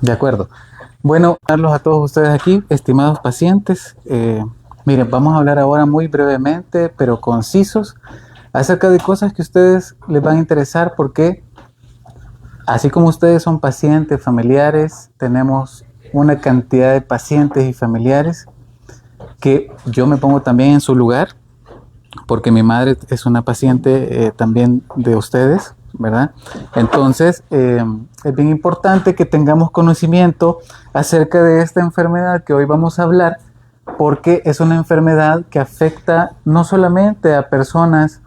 De acuerdo. Bueno, darlos a todos ustedes aquí, estimados pacientes. Miren, vamos a hablar ahora muy brevemente, pero concisos, acerca de cosas que a ustedes les van a interesar porque, así como ustedes son pacientes, familiares, tenemos una cantidad de pacientes y familiares que yo me pongo también en su lugar, porque mi madre es una paciente también de ustedes, ¿verdad? Entonces, es bien importante que tengamos conocimiento acerca de esta enfermedad que hoy vamos a hablar, porque es una enfermedad que afecta no solamente a personas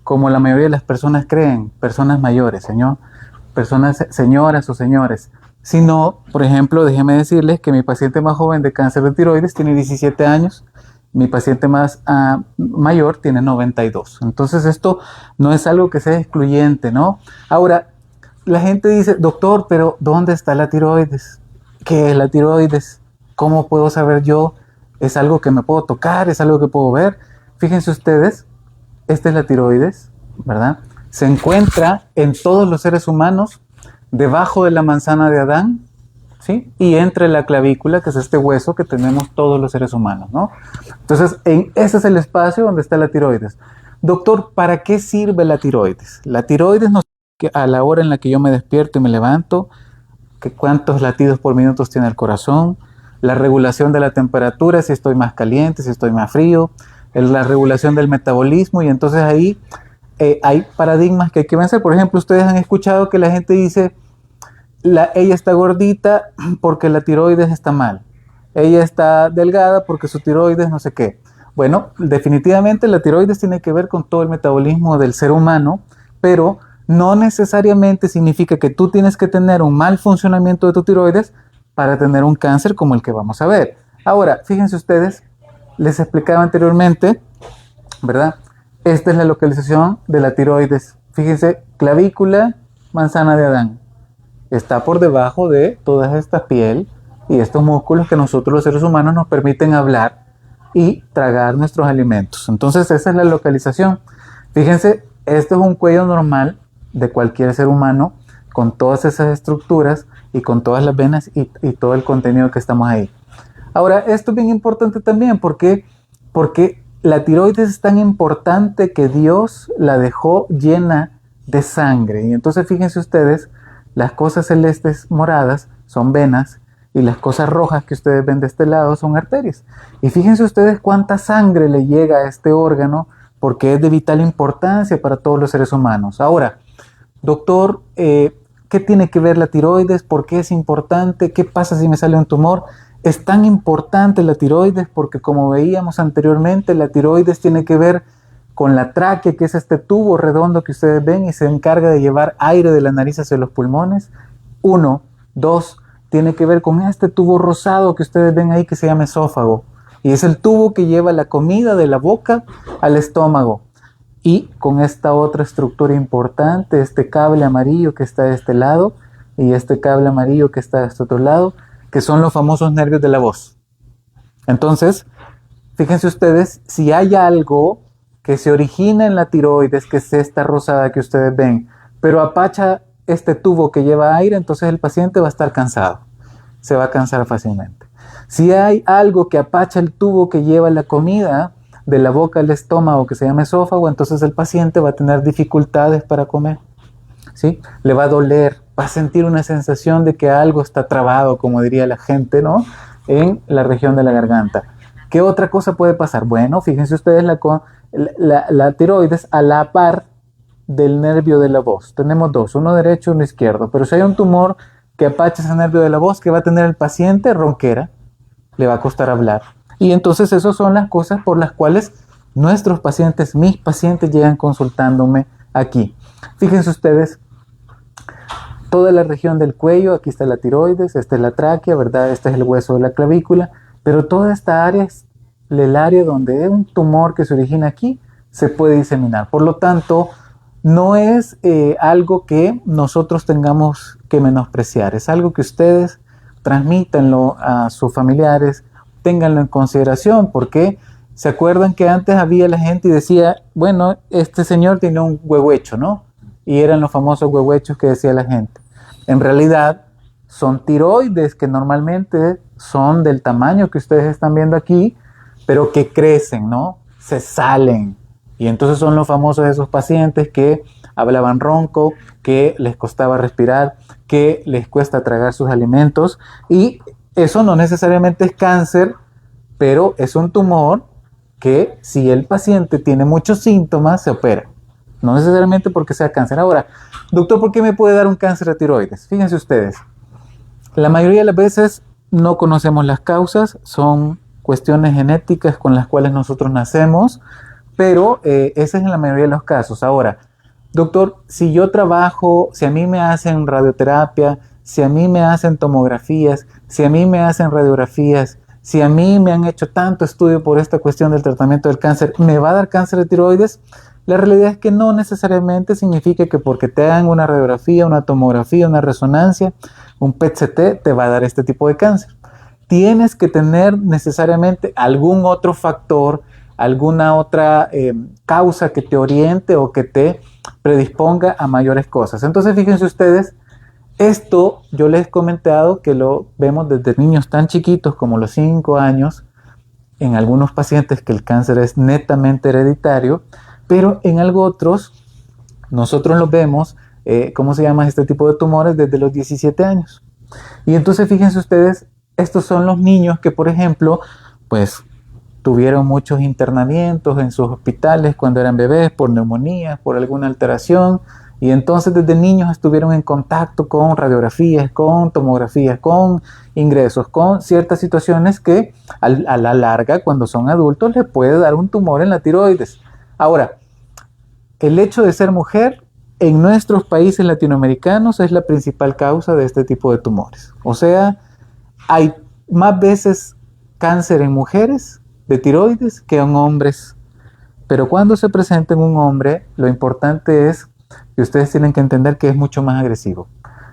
como la mayoría de las personas creen, personas mayores, personas, señoras o señores, sino, por ejemplo, déjenme decirles que mi paciente más joven de cáncer de tiroides tiene 17 años, mi paciente más mayor tiene 92. Entonces esto no es algo que sea excluyente, ¿no? Ahora, la gente dice, doctor, pero ¿dónde está la tiroides? ¿Qué es la tiroides? ¿Cómo puedo saber yo? ¿Es algo que me puedo tocar? ¿Es algo que puedo ver? Fíjense ustedes, esta es la tiroides, ¿verdad? Se encuentra en todos los seres humanos, debajo de la manzana de Adán, ¿sí? Y entre la clavícula, que es este hueso que tenemos todos los seres humanos, ¿no? Entonces, ese es el espacio donde está la tiroides. Doctor, ¿para qué sirve la tiroides? La tiroides nos a la hora en la que yo me despierto y me levanto, que cuántos latidos por minuto tiene el corazón, la regulación de la temperatura, si estoy más caliente, si estoy más frío, la regulación del metabolismo, y entonces ahí hay paradigmas que hay que vencer. Por ejemplo, ustedes han escuchado que la gente dice, ella está gordita porque la tiroides está mal, ella está delgada porque su tiroides no sé qué. Bueno, definitivamente la tiroides tiene que ver con todo el metabolismo del ser humano, pero no necesariamente significa que tú tienes que tener un mal funcionamiento de tu tiroides para tener un cáncer como el que vamos a ver. Ahora, fíjense ustedes, les explicaba anteriormente, ¿verdad? Esta es la localización de la tiroides. Fíjense, clavícula, manzana de Adán. Está por debajo de toda esta piel y estos músculos que nosotros los seres humanos nos permiten hablar y tragar nuestros alimentos. Entonces esa es la localización. Fíjense, esto es un cuello normal de cualquier ser humano con todas esas estructuras y con todas las venas y todo el contenido que estamos ahí. Ahora, esto es bien importante también porque la tiroides es tan importante que Dios la dejó llena de sangre. Y entonces fíjense ustedes, las cosas celestes moradas son venas y las cosas rojas que ustedes ven de este lado son arterias. Y fíjense ustedes cuánta sangre le llega a este órgano porque es de vital importancia para todos los seres humanos. Ahora, doctor, ¿qué tiene que ver la tiroides? ¿Por qué es importante? ¿Qué pasa si me sale un tumor? Es tan importante la tiroides porque, como veíamos anteriormente, la tiroides tiene que ver con la tráquea, que es este tubo redondo que ustedes ven y se encarga de llevar aire de la nariz hacia los pulmones. Uno, dos, tiene que ver con este tubo rosado que ustedes ven ahí que se llama esófago. Y es el tubo que lleva la comida de la boca al estómago. Y con esta otra estructura importante, este cable amarillo que está de este lado y este cable amarillo que está de este otro lado, que son los famosos nervios de la voz. Entonces, fíjense ustedes, si hay algo que se origina en la tiroides, que es esta rosada que ustedes ven, pero apacha este tubo que lleva aire, entonces el paciente va a estar cansado, se va a cansar fácilmente. Si hay algo que apacha el tubo que lleva la comida de la boca al estómago, que se llama esófago, entonces el paciente va a tener dificultades para comer, ¿sí? Le va a doler, va a sentir una sensación de que algo está trabado, como diría la gente, ¿no? En la región de la garganta. ¿Qué otra cosa puede pasar? Bueno, fíjense ustedes la tiroides a la par del nervio de la voz. Tenemos dos, uno derecho y uno izquierdo. Pero si hay un tumor que apacha ese nervio de la voz, que va a tener el paciente ronquera, le va a costar hablar. Y entonces esas son las cosas por las cuales nuestros pacientes, mis pacientes, llegan consultándome aquí. Fíjense ustedes, toda la región del cuello, aquí está la tiroides, esta es la tráquea, ¿verdad? Este es el hueso de la clavícula, pero toda esta área es el área donde hay un tumor que se origina aquí, se puede diseminar. Por lo tanto, no es algo que nosotros tengamos que menospreciar, es algo que ustedes transmítanlo a sus familiares, ténganlo en consideración, porque se acuerdan que antes había la gente y decía, bueno, este señor tiene un huehuecho, ¿no? Y eran los famosos huehuechos que decía la gente. En realidad, son tiroides que normalmente son del tamaño que ustedes están viendo aquí, pero que crecen, ¿no? Se salen. Y entonces son los famosos esos pacientes que hablaban ronco, que les costaba respirar, que les cuesta tragar sus alimentos. Y eso no necesariamente es cáncer, pero es un tumor que si el paciente tiene muchos síntomas, se opera. No necesariamente porque sea cáncer. Ahora, doctor, ¿por qué me puede dar un cáncer de tiroides? Fíjense ustedes, la mayoría de las veces no conocemos las causas, son cuestiones genéticas con las cuales nosotros nacemos, pero esa es en la mayoría de los casos. Ahora, doctor, si yo trabajo, si a mí me hacen radioterapia, si a mí me hacen tomografías, si a mí me hacen radiografías, si a mí me han hecho tanto estudio por esta cuestión del tratamiento del cáncer, ¿me va a dar cáncer de tiroides? La realidad es que no necesariamente significa que porque te hagan una radiografía, una tomografía, una resonancia, un PET-CT te va a dar este tipo de cáncer. Tienes que tener necesariamente algún otro factor, alguna otra causa que te oriente o que te predisponga a mayores cosas. Entonces, fíjense ustedes, esto yo les he comentado que lo vemos desde niños tan chiquitos como los 5 años, en algunos pacientes que el cáncer es netamente hereditario, pero en algo otros nosotros lo vemos, ¿cómo se llama este tipo de tumores? Desde los 17 años. Y entonces fíjense ustedes, estos son los niños que, por ejemplo, pues tuvieron muchos internamientos en sus hospitales cuando eran bebés por neumonía, por alguna alteración, y entonces desde niños estuvieron en contacto con radiografías, con tomografías, con ingresos, con ciertas situaciones que a la larga, cuando son adultos, les puede dar un tumor en la tiroides. Ahora, el hecho de ser mujer en nuestros países latinoamericanos es la principal causa de este tipo de tumores. O sea, hay más veces cáncer en mujeres de tiroides que en hombres. Pero cuando se presenta en un hombre, lo importante es que ustedes tienen que entender que es mucho más agresivo.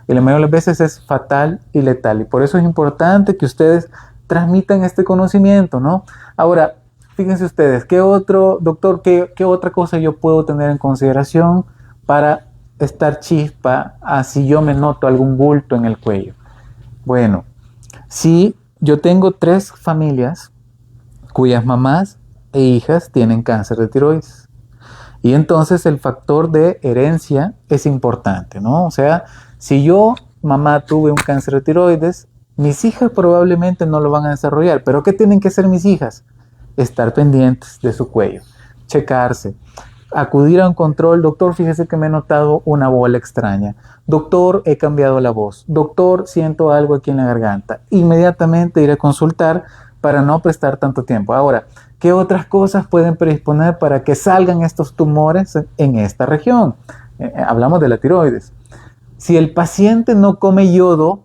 Y la mayoría de las veces es fatal y letal. Y por eso es importante que ustedes transmitan este conocimiento, ¿no? Ahora, fíjense ustedes, ¿qué otro, doctor, qué otra cosa yo puedo tener en consideración para estar chispa si yo me noto algún bulto en el cuello? Bueno, si yo tengo 3 familias cuyas mamás e hijas tienen cáncer de tiroides, y entonces el factor de herencia es importante, ¿no? O sea, si yo, mamá, tuve un cáncer de tiroides, mis hijas probablemente no lo van a desarrollar, pero ¿qué tienen que hacer mis hijas? Estar pendientes de su cuello, checarse, acudir a un control. Doctor, fíjese que me he notado una bola extraña. Doctor, he cambiado la voz. Doctor, siento algo aquí en la garganta. Inmediatamente ir a consultar para no prestar tanto tiempo. Ahora, ¿qué otras cosas pueden predisponer para que salgan estos tumores en esta región? Hablamos de la tiroides. Si el paciente no come yodo,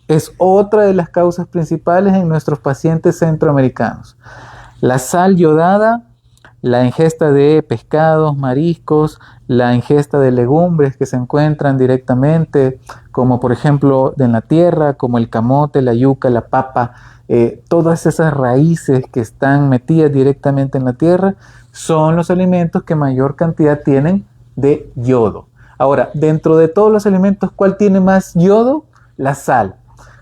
es otra de las causas principales en nuestros pacientes centroamericanos. La sal yodada, la ingesta de pescados, mariscos, la ingesta de legumbres que se encuentran directamente, como por ejemplo en la tierra, como el camote, la yuca, la papa, todas esas raíces que están metidas directamente en la tierra, son los alimentos que mayor cantidad tienen de yodo. Ahora, dentro de todos los alimentos, ¿cuál tiene más yodo? La sal.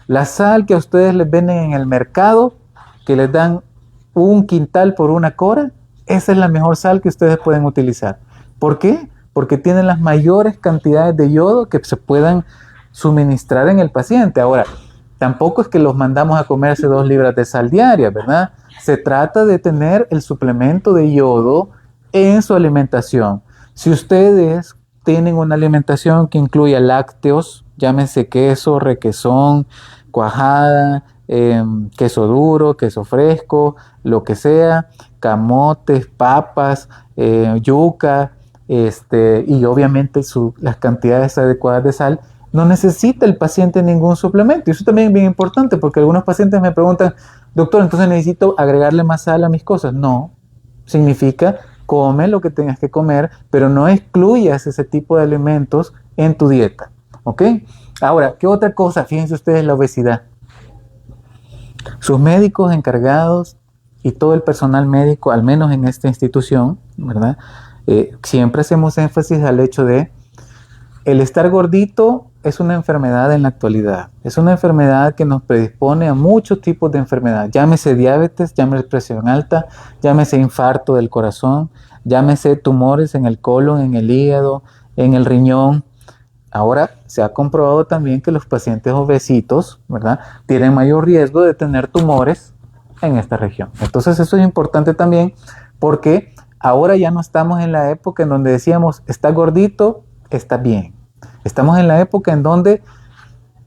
La sal que a ustedes les venden en el mercado, que les dan un quintal por una cora, esa es la mejor sal que ustedes pueden utilizar. ¿Por qué? Porque tienen las mayores cantidades de yodo que se puedan suministrar en el paciente. Ahora, tampoco es que los mandamos a comerse 2 libras de sal diaria, ¿verdad? Se trata de tener el suplemento de yodo en su alimentación. Si ustedes tienen una alimentación que incluya lácteos, llámese queso, requesón, cuajada, queso duro, queso fresco, lo que sea, camotes, papas, yuca, y obviamente las cantidades adecuadas de sal, no necesita el paciente ningún suplemento. Y eso también es bien importante porque algunos pacientes me preguntan, doctor, entonces necesito agregarle más sal a mis cosas. No, significa come lo que tengas que comer, pero no excluyas ese tipo de alimentos en tu dieta, ¿ok? Ahora, ¿qué otra cosa? Fíjense ustedes la obesidad. Sus médicos encargados y todo el personal médico, al menos en esta institución, ¿verdad? Siempre hacemos énfasis al hecho de el estar gordito es una enfermedad en la actualidad. Es una enfermedad que nos predispone a muchos tipos de enfermedad. Llámese diabetes, llámese presión alta, llámese infarto del corazón, llámese tumores en el colon, en el hígado, en el riñón. Ahora se ha comprobado también que los pacientes obesitos, ¿verdad?, tienen mayor riesgo de tener tumores en esta región. Entonces eso es importante también porque ahora ya no estamos en la época en donde decíamos, está gordito, está bien. Estamos en la época en donde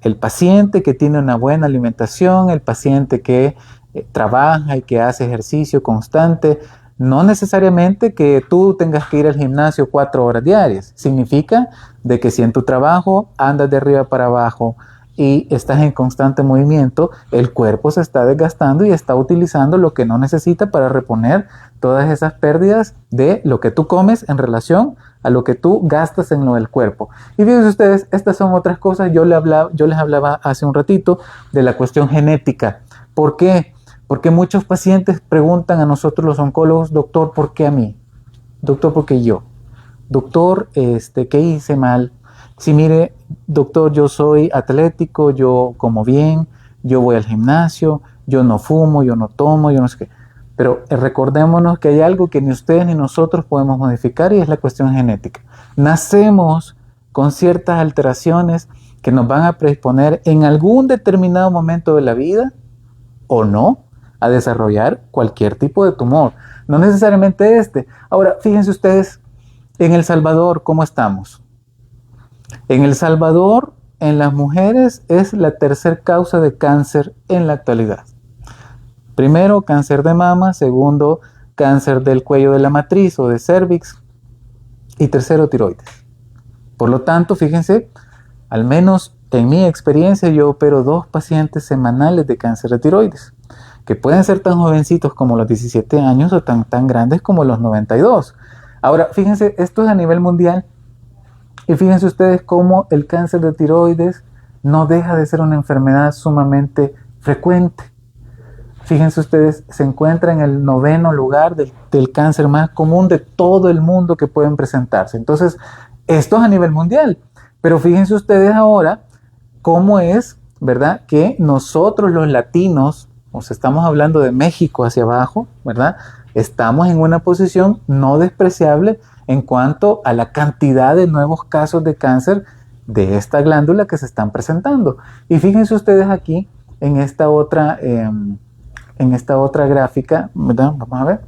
el paciente que tiene una buena alimentación, el paciente que trabaja y que hace ejercicio constante, no necesariamente que tú tengas que ir al gimnasio 4 horas diarias. Significa de que si en tu trabajo andas de arriba para abajo y estás en constante movimiento, el cuerpo se está desgastando y está utilizando lo que no necesita para reponer todas esas pérdidas de lo que tú comes en relación a lo que tú gastas en lo del cuerpo. Y fíjense ustedes, estas son otras cosas. Yo les hablaba hace un ratito de la cuestión genética. ¿Por qué? Porque muchos pacientes preguntan a nosotros los oncólogos, doctor, ¿por qué a mí? Doctor, ¿por qué yo? Doctor, ¿qué hice mal? Si mire, doctor, yo soy atlético, yo como bien, yo voy al gimnasio, yo no fumo, yo no tomo, yo no sé qué. Pero recordémonos que hay algo que ni ustedes ni nosotros podemos modificar y es la cuestión genética. Nacemos con ciertas alteraciones que nos van a predisponer en algún determinado momento de la vida o no a desarrollar cualquier tipo de tumor, no necesariamente este. Ahora, fíjense ustedes, en El Salvador, ¿cómo estamos? En El Salvador, en las mujeres, es la tercera causa de cáncer en la actualidad. Primero, cáncer de mama. Segundo, cáncer del cuello de la matriz o de cervix. Y tercero, tiroides. Por lo tanto, fíjense, al menos en mi experiencia, yo opero 2 pacientes semanales de cáncer de tiroides, que pueden ser tan jovencitos como los 17 años o tan grandes como los 92. Ahora, fíjense, esto es a nivel mundial. Y fíjense ustedes cómo el cáncer de tiroides no deja de ser una enfermedad sumamente frecuente. Fíjense ustedes, se encuentra en el 9º lugar del cáncer más común de todo el mundo que pueden presentarse. Entonces, esto es a nivel mundial. Pero fíjense ustedes ahora cómo es, ¿verdad?, que nosotros los latinos, o sea, estamos hablando de México hacia abajo, ¿verdad?, estamos en una posición no despreciable en cuanto a la cantidad de nuevos casos de cáncer de esta glándula que se están presentando. Y fíjense ustedes aquí en esta otra gráfica, ¿verdad? Vamos a ver.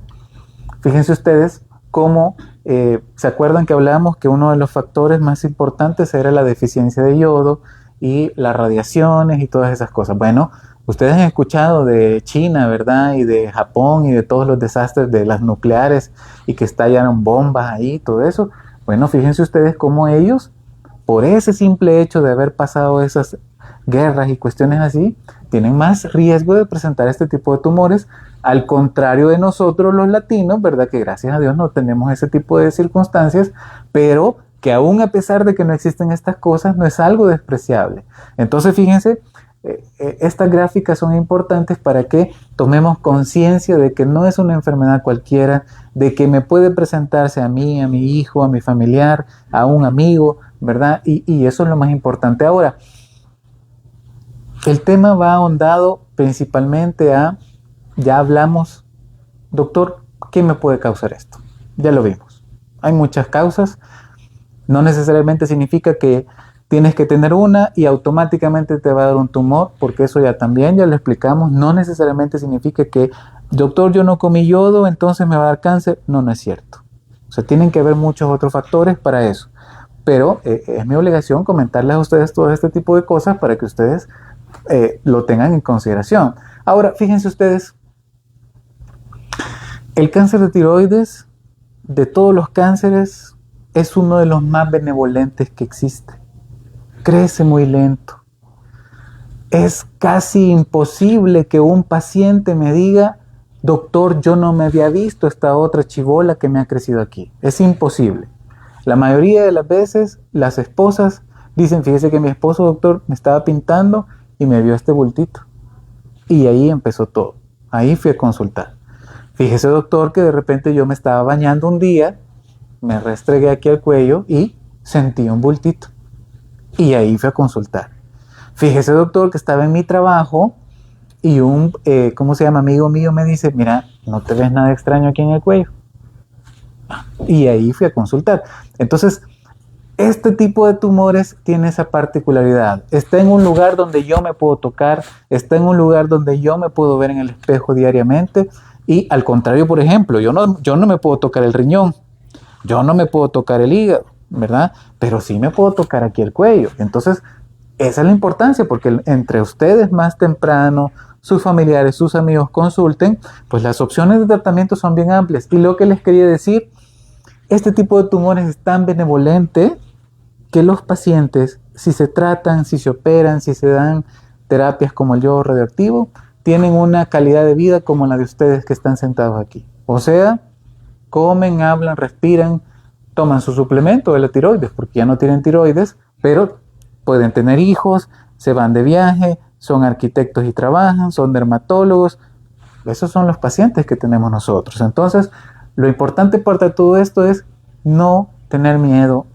Fíjense ustedes cómo, ¿se acuerdan que hablábamos que uno de los factores más importantes era la deficiencia de yodo y las radiaciones y todas esas cosas? Bueno, ustedes han escuchado de China, ¿verdad? Y de Japón y de todos los desastres de las nucleares y que estallaron bombas ahí, todo eso. Bueno, fíjense ustedes cómo ellos, por ese simple hecho de haber pasado esas guerras y cuestiones así, tienen más riesgo de presentar este tipo de tumores, al contrario de nosotros los latinos, ¿verdad? Que gracias a Dios no tenemos ese tipo de circunstancias, pero que aún a pesar de que no existen estas cosas, no es algo despreciable. Entonces, fíjense, estas gráficas son importantes para que tomemos conciencia de que no es una enfermedad cualquiera, de que me puede presentarse a mí, a mi hijo, a mi familiar, a un amigo, ¿verdad? Y eso es lo más importante. Ahora, el tema va ahondado principalmente a, ya hablamos, doctor, ¿qué me puede causar esto? Ya lo vimos. Hay muchas causas. No necesariamente significa que tienes que tener una y automáticamente te va a dar un tumor, porque eso ya lo explicamos. No necesariamente significa que, doctor, yo no comí yodo, entonces me va a dar cáncer. No, no es cierto. O sea, tienen que haber muchos otros factores para eso. Pero es mi obligación comentarles a ustedes todo este tipo de cosas para que ustedes lo tengan en consideración. Ahora, fíjense ustedes, el cáncer de tiroides, de todos los cánceres, es uno de los más benevolentes que existe. Crece muy lento. Es casi imposible que un paciente me diga, doctor, yo no me había visto esta otra chibola que me ha crecido aquí. Es imposible. La mayoría de las veces, las esposas dicen, fíjese que mi esposo, doctor, me estaba pintando y me vio este bultito. Y ahí empezó todo. Ahí fui a consultar. Fíjese, doctor, que de repente yo me estaba bañando un día, me restregué aquí al cuello y sentí un bultito. Y ahí fui a consultar. Fíjese, doctor, que estaba en mi trabajo y un, ¿cómo se llama? Amigo mío me dice, mira, ¿no te ves nada extraño aquí en el cuello? Y ahí fui a consultar. Entonces, este tipo de tumores tiene esa particularidad. Está en un lugar donde yo me puedo tocar, está en un lugar donde yo me puedo ver en el espejo diariamente. Y al contrario, por ejemplo, yo no me puedo tocar el riñón, yo no me puedo tocar el hígado, ¿verdad? Pero sí me puedo tocar aquí el cuello. Entonces, esa es la importancia, porque entre ustedes más temprano, sus familiares, sus amigos consulten, pues las opciones de tratamiento son bien amplias. Y lo que les quería decir, este tipo de tumores es tan benevolente que los pacientes, si se tratan, si se operan, si se dan terapias como el yodo radioactivo, tienen una calidad de vida como la de ustedes que están sentados aquí. O sea, comen, hablan, respiran, toman su suplemento de la tiroides, porque ya no tienen tiroides, pero pueden tener hijos, se van de viaje, son arquitectos y trabajan, son dermatólogos. Esos son los pacientes que tenemos nosotros. Entonces, lo importante para todo esto es no tener miedo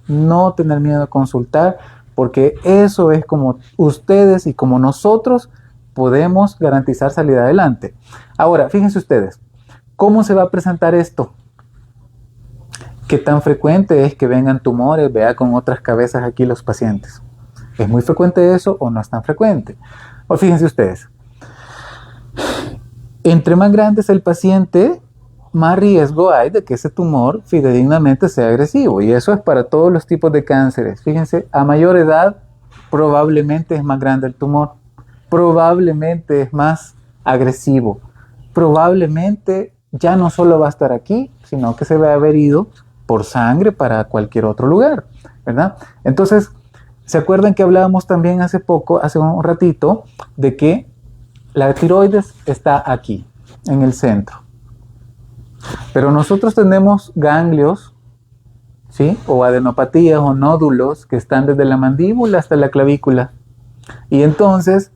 a consultar, porque eso es como ustedes y como nosotros podemos garantizar salir adelante. Ahora, fíjense ustedes, ¿cómo se va a presentar esto? ¿Qué tan frecuente es que vengan tumores, vea con otras cabezas aquí los pacientes? ¿Es muy frecuente eso o no es tan frecuente? O fíjense ustedes, entre más grande es el paciente, más riesgo hay de que ese tumor fidedignamente sea agresivo. Y eso es para todos los tipos de cánceres. Fíjense, a mayor edad probablemente es más grande el tumor, probablemente es más agresivo, probablemente ya no solo va a estar aquí, sino que se va a haber ido por sangre para cualquier otro lugar, ¿verdad? Entonces, ¿se acuerdan que hablábamos también hace un ratito, de que la tiroides está aquí, en el centro? Pero nosotros tenemos ganglios, ¿sí? O adenopatías o nódulos que están desde la mandíbula hasta la clavícula. Y entonces,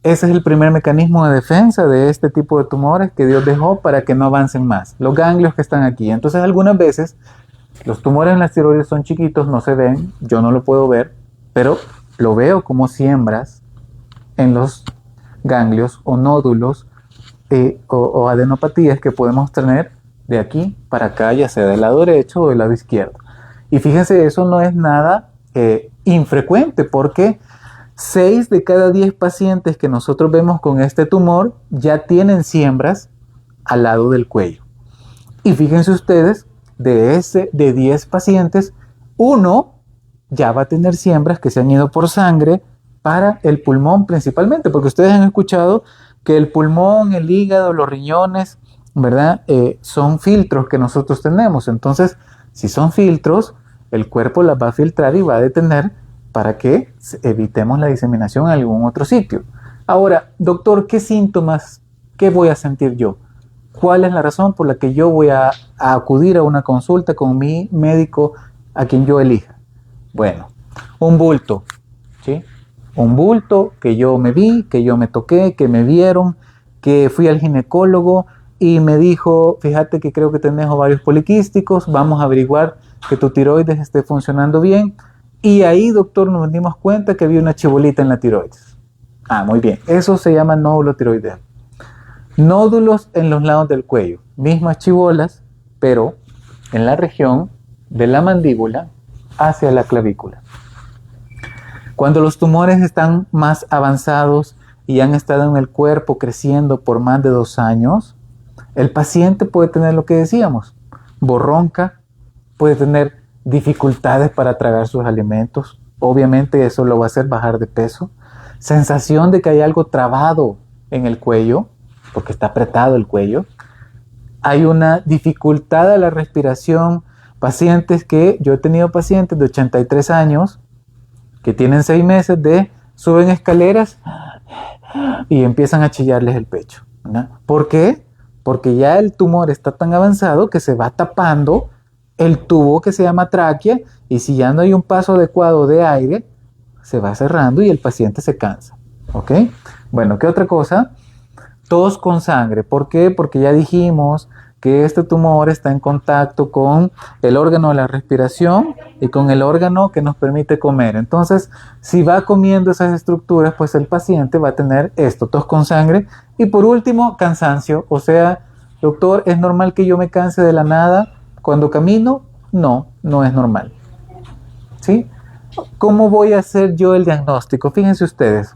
ese es el primer mecanismo de defensa de este tipo de tumores que Dios dejó para que no avancen más. Los ganglios que están aquí. Entonces, algunas veces, los tumores en las tiroides son chiquitos, no se ven, yo no lo puedo ver, pero lo veo como siembras en los ganglios o nódulos o adenopatías que podemos tener de aquí para acá, ya sea del lado derecho o del lado izquierdo. Y fíjense, eso no es nada infrecuente, porque 6 de cada 10 pacientes que nosotros vemos con este tumor ya tienen siembras al lado del cuello. Y fíjense ustedes, de 10 pacientes, uno ya va a tener siembras que se han ido por sangre para el pulmón principalmente, porque ustedes han escuchado que el pulmón, el hígado, los riñones, ¿verdad? Son filtros que nosotros tenemos. Entonces, si son filtros, el cuerpo las va a filtrar y va a detener para que evitemos la diseminación en algún otro sitio. Ahora, doctor, ¿qué síntomas, qué voy a sentir yo? ¿Cuál es la razón por la que yo voy a acudir a una consulta con mi médico a quien yo elija? Bueno, un bulto, ¿sí? Un bulto que yo me vi, que yo me toqué, que me vieron, que fui al ginecólogo y me dijo, fíjate que creo que tenés ovarios poliquísticos, vamos a averiguar que tu tiroides esté funcionando bien. Y ahí, doctor, nos dimos cuenta que había una chibolita en la tiroides. Ah, muy bien. Eso se llama nódulo tiroideo. Nódulos en los lados del cuello. Mismas chibolas, pero en la región de la mandíbula hacia la clavícula. Cuando los tumores están más avanzados y han estado en el cuerpo creciendo por más de 2 años, el paciente puede tener lo que decíamos, borronca, puede tener dificultades para tragar sus alimentos. Obviamente eso lo va a hacer bajar de peso. Sensación de que hay algo trabado en el cuello, porque está apretado el cuello. Hay una dificultad a la respiración. Yo he tenido pacientes de 83 años que tienen 6 meses suben escaleras y empiezan a chillarles el pecho, ¿no? ¿Por qué? Porque ya el tumor está tan avanzado que se va tapando el tubo que se llama tráquea, y si ya no hay un paso adecuado de aire, se va cerrando y el paciente se cansa. ¿Ok? Bueno, ¿qué otra cosa? Tos con sangre. ¿Por qué? Porque ya dijimos que este tumor está en contacto con el órgano de la respiración y con el órgano que nos permite comer. Entonces, si va comiendo esas estructuras, pues el paciente va a tener esto, tos con sangre. Y por último, cansancio. O sea, doctor, ¿es normal que yo me canse de la nada cuando camino? No, no es normal. ¿Sí? ¿Cómo voy a hacer yo el diagnóstico? Fíjense ustedes.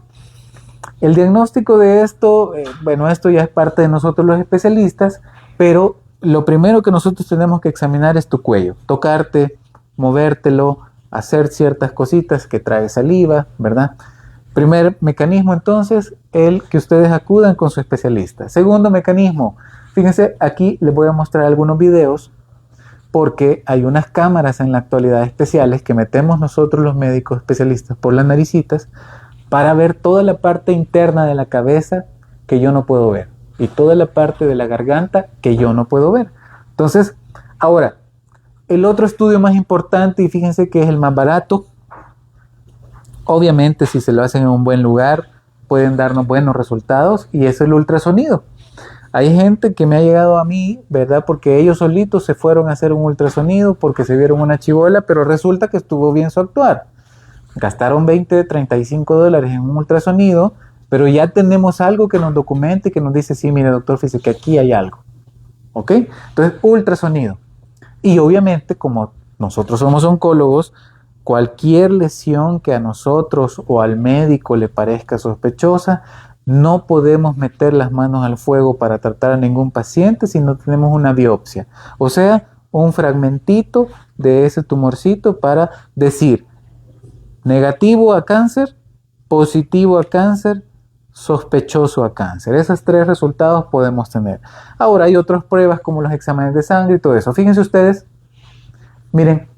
El diagnóstico de esto, bueno, esto ya es parte de nosotros los especialistas, pero lo primero que nosotros tenemos que examinar es tu cuello, tocarte, movértelo, hacer ciertas cositas que trae saliva, ¿verdad? Primer mecanismo entonces, el que ustedes acudan con su especialista. Segundo mecanismo, fíjense, aquí les voy a mostrar algunos videos porque hay unas cámaras en la actualidad especiales que metemos nosotros los médicos especialistas por las naricitas para ver toda la parte interna de la cabeza que yo no puedo ver y toda la parte de la garganta que yo no puedo ver. Entonces, ahora, el otro estudio más importante, y fíjense que es el más barato, obviamente si se lo hacen en un buen lugar pueden darnos buenos resultados, y es el ultrasonido. Hay gente que me ha llegado a mí, ¿verdad? Porque ellos solitos se fueron a hacer un ultrasonido porque se vieron una chibola, pero resulta que estuvo bien su actuar. Gastaron 20, 35 dólares en un ultrasonido, pero ya tenemos algo que nos documente, que nos dice, sí, mire doctor, fíjese que aquí hay algo. ¿Ok? Entonces, ultrasonido. Y obviamente, como nosotros somos oncólogos, cualquier lesión que a nosotros o al médico le parezca sospechosa, no podemos meter las manos al fuego para tratar a ningún paciente si no tenemos una biopsia. O sea, un fragmentito de ese tumorcito para decir, negativo a cáncer, positivo a cáncer, sospechoso a cáncer. Esos tres resultados podemos tener. Ahora hay otras pruebas como los exámenes de sangre y todo eso. Fíjense ustedes, miren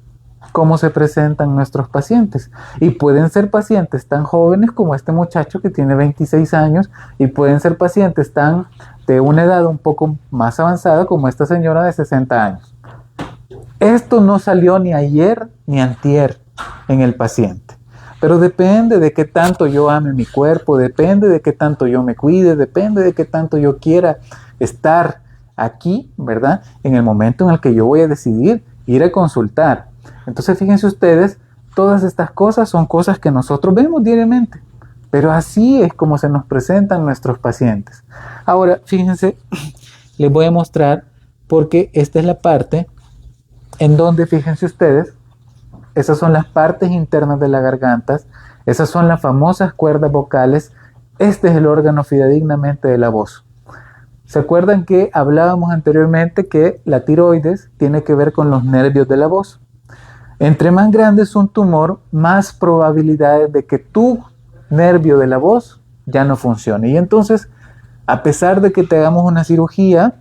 cómo se presentan nuestros pacientes. Y pueden ser pacientes tan jóvenes como este muchacho que tiene 26 años y pueden ser pacientes tan de una edad un poco más avanzada como esta señora de 60 años. Esto no salió ni ayer ni antier en el paciente. Pero depende de qué tanto yo ame mi cuerpo, depende de qué tanto yo me cuide, depende de qué tanto yo quiera estar aquí, ¿verdad? En el momento en el que yo voy a decidir ir a consultar. Entonces, fíjense ustedes, todas estas cosas son cosas que nosotros vemos diariamente, pero así es como se nos presentan nuestros pacientes. Ahora, fíjense, les voy a mostrar porque esta es la parte en donde, fíjense ustedes, esas son las partes internas de la garganta, esas son las famosas cuerdas vocales, este es el órgano fidedignamente de la voz. ¿Se acuerdan que hablábamos anteriormente que la tiroides tiene que ver con los nervios de la voz? Entre más grande es un tumor, más probabilidades de que tu nervio de la voz ya no funcione. Y entonces, a pesar de que te hagamos una cirugía,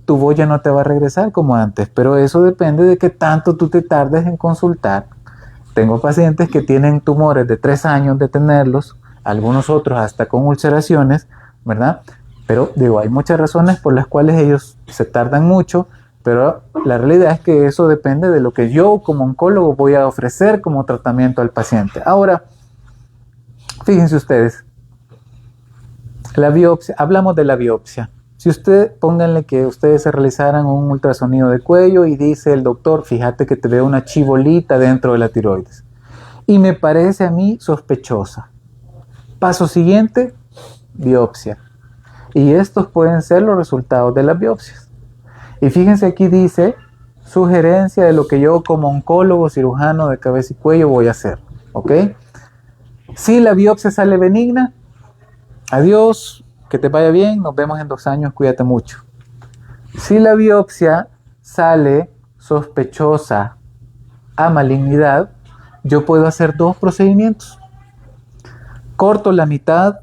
tu voz ya no te va a regresar como antes, pero eso depende de qué tanto tú te tardes en consultar. Tengo pacientes que tienen tumores de 3 años de tenerlos, algunos otros hasta con ulceraciones, ¿verdad? Pero digo, hay muchas razones por las cuales ellos se tardan mucho, pero la realidad es que eso depende de lo que yo como oncólogo voy a ofrecer como tratamiento al paciente. Ahora, fíjense ustedes, la biopsia, hablamos de la biopsia. Si usted, pónganle que ustedes se realizaran un ultrasonido de cuello y dice el doctor, fíjate que te veo una chibolita dentro de la tiroides y me parece a mí sospechosa. Paso siguiente, biopsia. Y estos pueden ser los resultados de las biopsias. Y fíjense aquí dice, sugerencia de lo que yo como oncólogo cirujano de cabeza y cuello voy a hacer. ¿Ok? Si la biopsia sale benigna, adiós. Que te vaya bien, nos vemos en 2 años, cuídate mucho. Si la biopsia sale sospechosa a malignidad, yo puedo hacer 2 procedimientos. Corto la mitad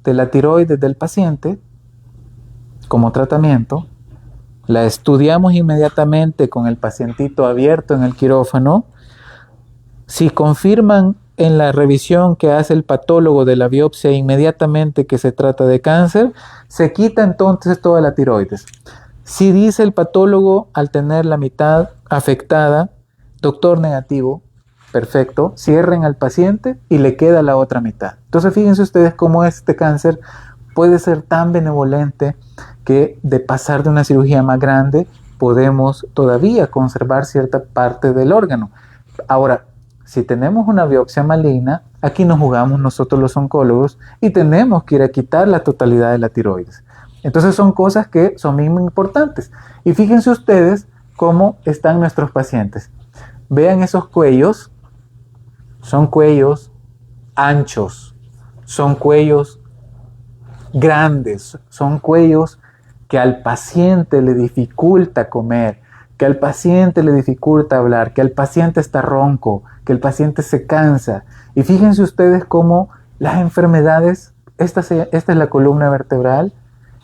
de la tiroides del paciente como tratamiento, la estudiamos inmediatamente con el pacientito abierto en el quirófano. Si confirman en la revisión que hace el patólogo de la biopsia inmediatamente que se trata de cáncer, se quita entonces toda la tiroides. Si dice el patólogo al tener la mitad afectada, doctor negativo, perfecto, cierren al paciente y le queda la otra mitad. Entonces fíjense ustedes cómo este cáncer puede ser tan benevolente que de pasar de una cirugía más grande podemos todavía conservar cierta parte del órgano. Ahora, si tenemos una biopsia maligna, aquí nos jugamos nosotros los oncólogos y tenemos que ir a quitar la totalidad de la tiroides. Entonces son cosas que son muy importantes. Y fíjense ustedes cómo están nuestros pacientes. Vean esos cuellos, son cuellos anchos, son cuellos grandes, son cuellos que al paciente le dificulta comer, que al paciente le dificulta hablar, que al paciente está ronco, que el paciente se cansa. Y fíjense ustedes cómo las enfermedades, esta es la columna vertebral,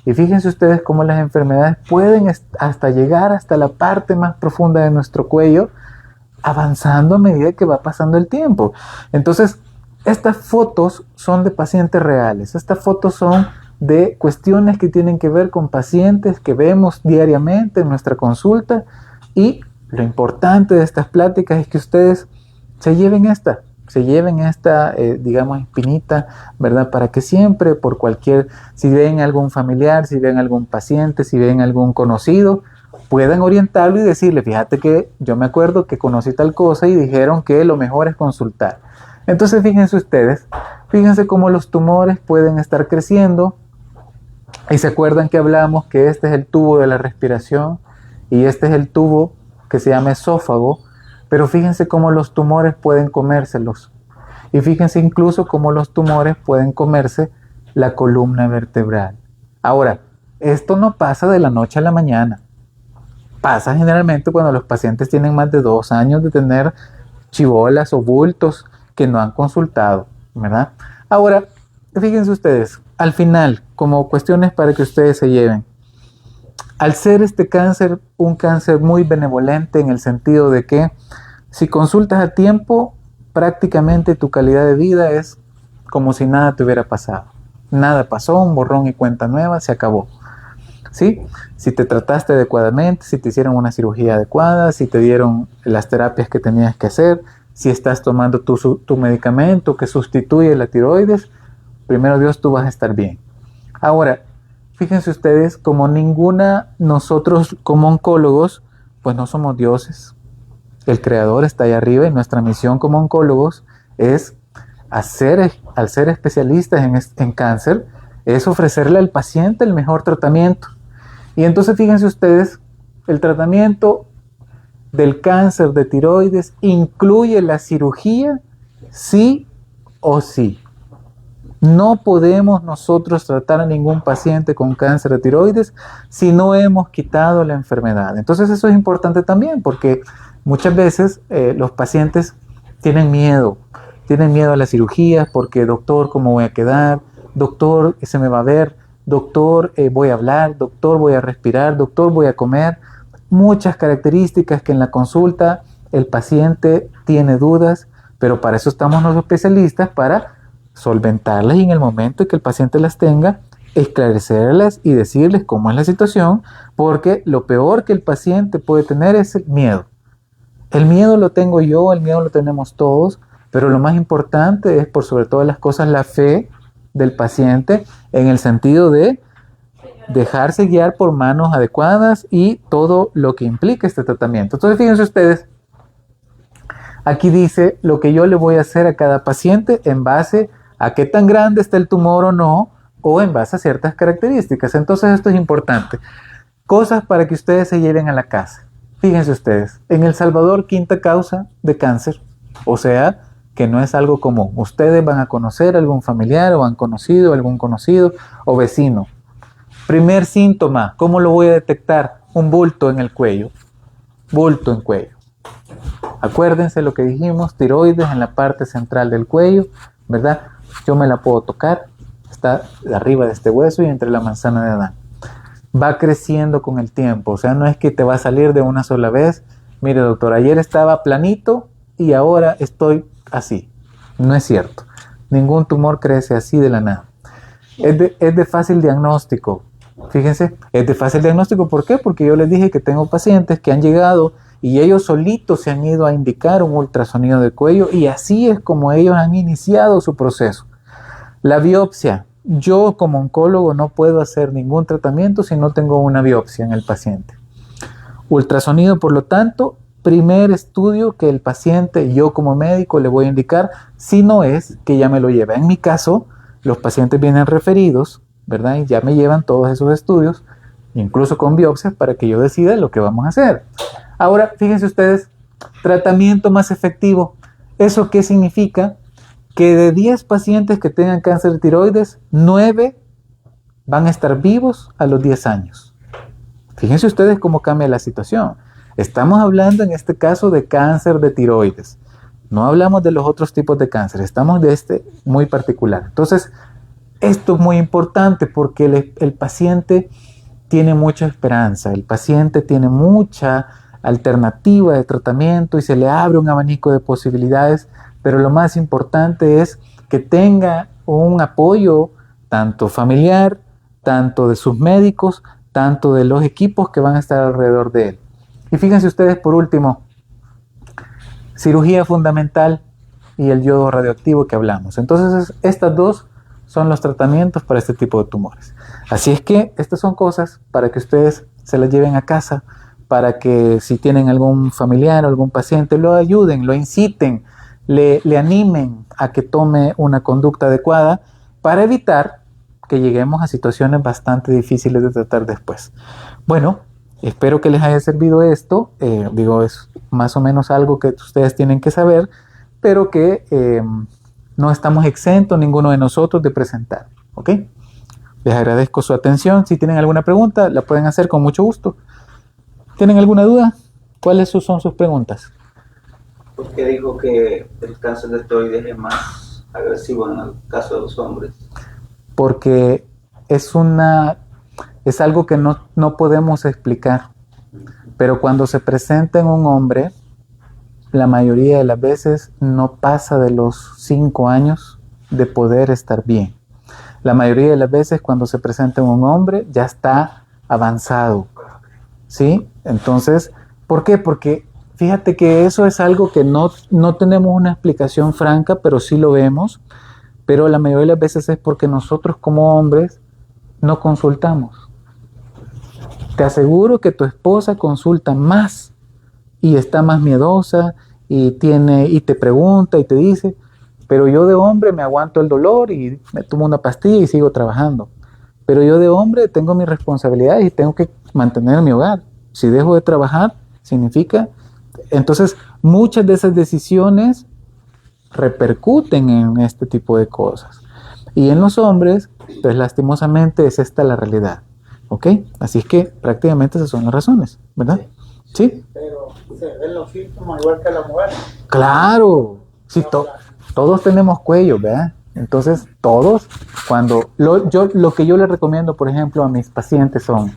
y fíjense ustedes cómo las enfermedades pueden hasta llegar hasta la parte más profunda de nuestro cuello, avanzando a medida que va pasando el tiempo. Entonces, estas fotos son de pacientes reales, estas fotos son de cuestiones que tienen que ver con pacientes que vemos diariamente en nuestra consulta, y lo importante de estas pláticas es que ustedes se lleven esta, digamos, espinita, ¿verdad? Para que siempre, por cualquier, si ven algún familiar, si ven algún paciente, si ven algún conocido, puedan orientarlo y decirle, fíjate que yo me acuerdo que conocí tal cosa y dijeron que lo mejor es consultar. Entonces fíjense ustedes, fíjense cómo los tumores pueden estar creciendo, y se acuerdan que hablamos que este es el tubo de la respiración y este es el tubo que se llama esófago, pero fíjense cómo los tumores pueden comérselos. Y fíjense incluso cómo los tumores pueden comerse la columna vertebral. Ahora, esto no pasa de la noche a la mañana. Pasa generalmente cuando los pacientes tienen más de 2 años de tener chibolas o bultos que no han consultado, ¿verdad? Ahora, fíjense ustedes, al final, como cuestiones para que ustedes se lleven, al ser este cáncer un cáncer muy benevolente en el sentido de que si consultas a tiempo, prácticamente tu calidad de vida es como si nada te hubiera pasado. Nada pasó, un borrón y cuenta nueva, se acabó. ¿Sí? Si te trataste adecuadamente, si te hicieron una cirugía adecuada, si te dieron las terapias que tenías que hacer, si estás tomando tu medicamento que sustituye la tiroides, primero Dios, tú vas a estar bien. Ahora, fíjense ustedes, como nosotros como oncólogos, pues no somos dioses. El creador está ahí arriba y nuestra misión como oncólogos es al ser especialistas en cáncer, es ofrecerle al paciente el mejor tratamiento. Y entonces fíjense ustedes, el tratamiento del cáncer de tiroides incluye la cirugía sí o sí. No podemos nosotros tratar a ningún paciente con cáncer de tiroides si no hemos quitado la enfermedad. Entonces eso es importante también porque muchas veces los pacientes tienen miedo a las cirugías porque doctor, ¿cómo voy a quedar? Doctor, se me va a ver. Doctor, voy a hablar. Doctor, voy a respirar. Doctor, voy a comer. Muchas características que en la consulta el paciente tiene dudas, pero para eso estamos los especialistas, para solventarlas y en el momento en que el paciente las tenga, esclarecerlas y decirles cómo es la situación, porque lo peor que el paciente puede tener es el miedo. El miedo lo tengo yo, el miedo lo tenemos todos, pero lo más importante es por sobre todas las cosas la fe del paciente en el sentido de dejarse guiar por manos adecuadas y todo lo que implica este tratamiento. Entonces fíjense ustedes, aquí dice lo que yo le voy a hacer a cada paciente en base a qué tan grande está el tumor o no, o en base a ciertas características. Entonces esto es importante. Cosas para que ustedes se lleven a la casa. Fíjense ustedes, en El Salvador, quinta causa de cáncer, o sea, que no es algo común. Ustedes van a conocer a algún familiar o han conocido a algún conocido o vecino. Primer síntoma, ¿cómo lo voy a detectar? Un bulto en el cuello. Bulto en cuello. Acuérdense lo que dijimos, tiroides en la parte central del cuello, ¿verdad? Yo me la puedo tocar, está arriba de este hueso y entre la manzana de Adán. Va creciendo con el tiempo, o sea, no es que te va a salir de una sola vez. Mire, doctor, ayer estaba planito y ahora estoy así. No es cierto. Ningún tumor crece así de la nada. Es de fácil diagnóstico. Fíjense, es de fácil diagnóstico. ¿Por qué? Porque yo les dije que tengo pacientes que han llegado y ellos solitos se han ido a indicar un ultrasonido de cuello y así es como ellos han iniciado su proceso. La biopsia. yo como oncólogo no puedo hacer ningún tratamiento si no tengo una biopsia en el paciente. Ultrasonido, por lo tanto, primer estudio que el paciente, yo como médico le voy a indicar, si no es que ya me lo lleva. En mi caso, los pacientes vienen referidos, ¿verdad? Y ya me llevan todos esos estudios, incluso con biopsias, para que yo decida lo que vamos a hacer. Ahora, fíjense ustedes, tratamiento más efectivo. ¿Eso qué significa? Que de 10 pacientes que tengan cáncer de tiroides, 9 van a estar vivos a los 10 años. Fíjense ustedes cómo cambia la situación. Estamos hablando en este caso de cáncer de tiroides. No hablamos de los otros tipos de cáncer, estamos de este muy particular. Entonces, esto es muy importante porque el paciente tiene mucha esperanza, el paciente tiene mucha alternativa de tratamiento y se le abre un abanico de posibilidades, pero lo más importante es que tenga un apoyo tanto familiar, tanto de sus médicos, tanto de los equipos que van a estar alrededor de él. Y fíjense ustedes, por último, cirugía fundamental y el yodo radioactivo que hablamos. Entonces, estas dos son los tratamientos para este tipo de tumores. Así es que estas son cosas para que ustedes se las lleven a casa, para que si tienen algún familiar o algún paciente, lo ayuden, lo inciten, le animen a que tome una conducta adecuada para evitar que lleguemos a situaciones bastante difíciles de tratar después. Bueno, espero que les haya servido esto. Es más o menos algo que ustedes tienen que saber, pero que no estamos exentos ninguno de nosotros de presentar. ¿Ok? Les agradezco su atención. Si tienen alguna pregunta, la pueden hacer con mucho gusto. ¿Tienen alguna duda? ¿Cuáles son sus preguntas? ¿Por qué dijo que el cáncer de tiroides es más agresivo en el caso de los hombres? Porque es algo que no podemos explicar. Pero cuando se presenta en un hombre, la mayoría de las veces no pasa de los 5 años de poder estar bien. La mayoría de las veces cuando se presenta en un hombre ya está avanzado. ¿Sí? Entonces, ¿por qué? Porque fíjate que eso es algo que no tenemos una explicación franca, pero sí lo vemos. Pero la mayoría de las veces es porque nosotros como hombres no consultamos. Te aseguro que tu esposa consulta más y está más miedosa y te pregunta y te dice, pero yo de hombre me aguanto el dolor y me tomo una pastilla y sigo trabajando. Pero yo de hombre tengo mis responsabilidades y tengo que mantener mi hogar. Si dejo de trabajar, significa... Entonces, muchas de esas decisiones repercuten en este tipo de cosas. Y en los hombres, pues lastimosamente es esta la realidad. ¿Ok? Así es que prácticamente esas son las razones, ¿verdad? ¿Sí? Pero se ven los síntomas igual que la mujer. Claro. Sí, todos tenemos cuello, ¿verdad? Entonces, todos, lo que yo les recomiendo, por ejemplo, a mis pacientes son,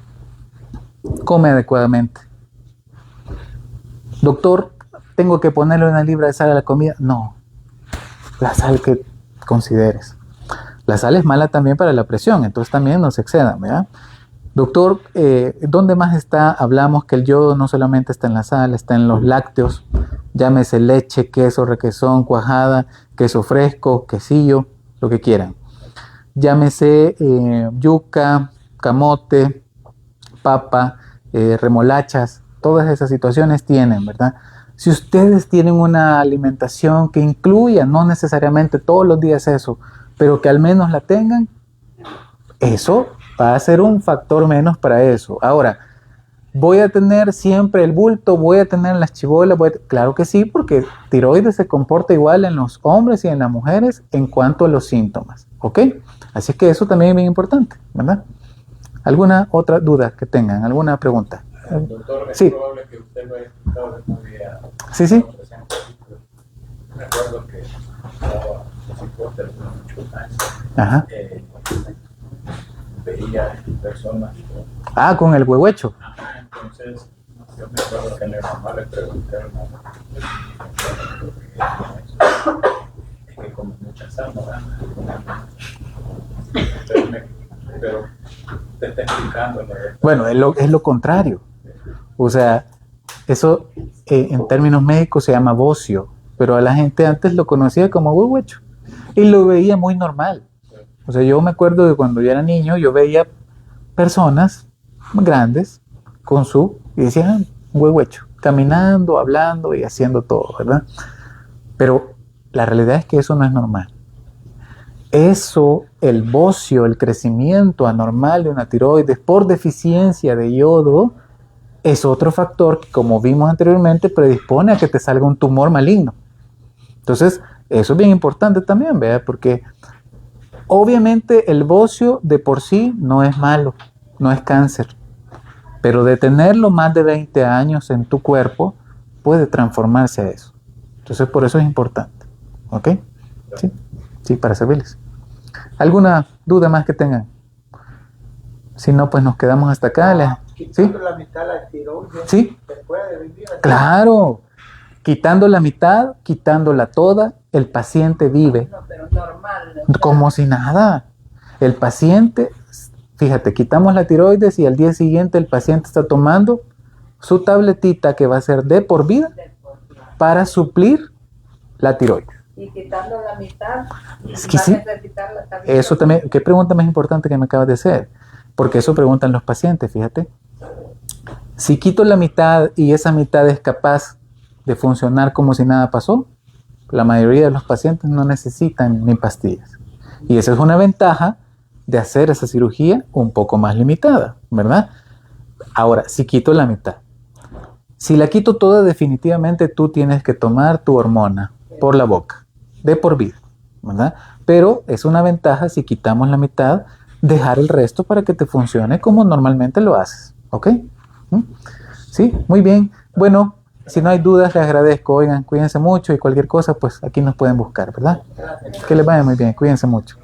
come adecuadamente. Doctor, ¿tengo que ponerle una libra de sal a la comida? No, la sal que consideres. La sal es mala también para la presión, entonces también no se excedan, ¿verdad? Doctor, ¿dónde más está? Hablamos que el yodo no solamente está en la sal, está en los lácteos, llámese leche, queso, requesón, cuajada, queso fresco, quesillo, lo que quieran. Llámese yuca, camote, papa, remolachas, todas esas situaciones tienen, ¿verdad? Si ustedes tienen una alimentación que incluya, no necesariamente todos los días eso, pero que al menos la tengan, eso va a ser un factor menos para eso. Ahora, ¿voy a tener siempre el bulto? ¿Voy a tener las chibolas? Claro que sí, porque tiroides se comporta igual en los hombres y en las mujeres en cuanto a los síntomas, ¿ok? Así que eso también es bien importante, ¿verdad? ¿Alguna otra duda que tengan? ¿Alguna pregunta? Doctor, es sí. probable que usted lo haya escuchado en un día. Sí. Me acuerdo que estaba psicólogo hace muchos años. Ajá. Veía personas con el huehuecho. Ajá, entonces yo me acuerdo que a mi mamá le pregunté a una es que como mucha sal, ¿no? Pero te está explicando. Bueno, es lo contrario. O sea, eso en términos médicos se llama bocio, pero a la gente antes lo conocía como huehuecho y lo veía muy normal. O sea, yo me acuerdo de cuando yo era niño, yo veía personas grandes con y decían un huehuecho, caminando, hablando y haciendo todo, ¿verdad? Pero la realidad es que eso no es normal. Eso, el bocio, el crecimiento anormal de una tiroides por deficiencia de yodo, es otro factor que, como vimos anteriormente, predispone a que te salga un tumor maligno. Entonces, eso es bien importante también, ¿verdad? Porque obviamente el bocio de por sí no es malo, no es cáncer, pero de tenerlo más de 20 años en tu cuerpo puede transformarse a eso. Entonces, por eso es importante. ¿Ok? Sí, sí, para servirles. ¿Alguna duda más que tengan? Si no, pues nos quedamos hasta acá. Quitando la mitad de la tiroides, ¿sí? ¿se puede vivir así? Claro, quitando la mitad, quitándola toda, el paciente vive No, pero normal. como si nada. El paciente, fíjate, quitamos la tiroides y al día siguiente el paciente está tomando su tabletita que va a ser de por vida para suplir la tiroides. Y quitando la mitad, Es que va a sí. necesitar la tableta. Eso también, qué pregunta más importante que me acabas de hacer, porque eso preguntan los pacientes, fíjate. Si quito la mitad y esa mitad es capaz de funcionar como si nada pasó, la mayoría de los pacientes no necesitan ni pastillas. Y esa es una ventaja de hacer esa cirugía un poco más limitada, ¿verdad? Ahora, si quito la mitad. Si la quito toda, definitivamente tú tienes que tomar tu hormona por la boca, de por vida, ¿verdad? Pero es una ventaja si quitamos la mitad, dejar el resto para que te funcione como normalmente lo haces, ¿ok? Sí, muy bien. Bueno, si no hay dudas, les agradezco. Oigan, cuídense mucho y cualquier cosa, pues aquí nos pueden buscar, ¿verdad? Que les vaya muy bien, cuídense mucho.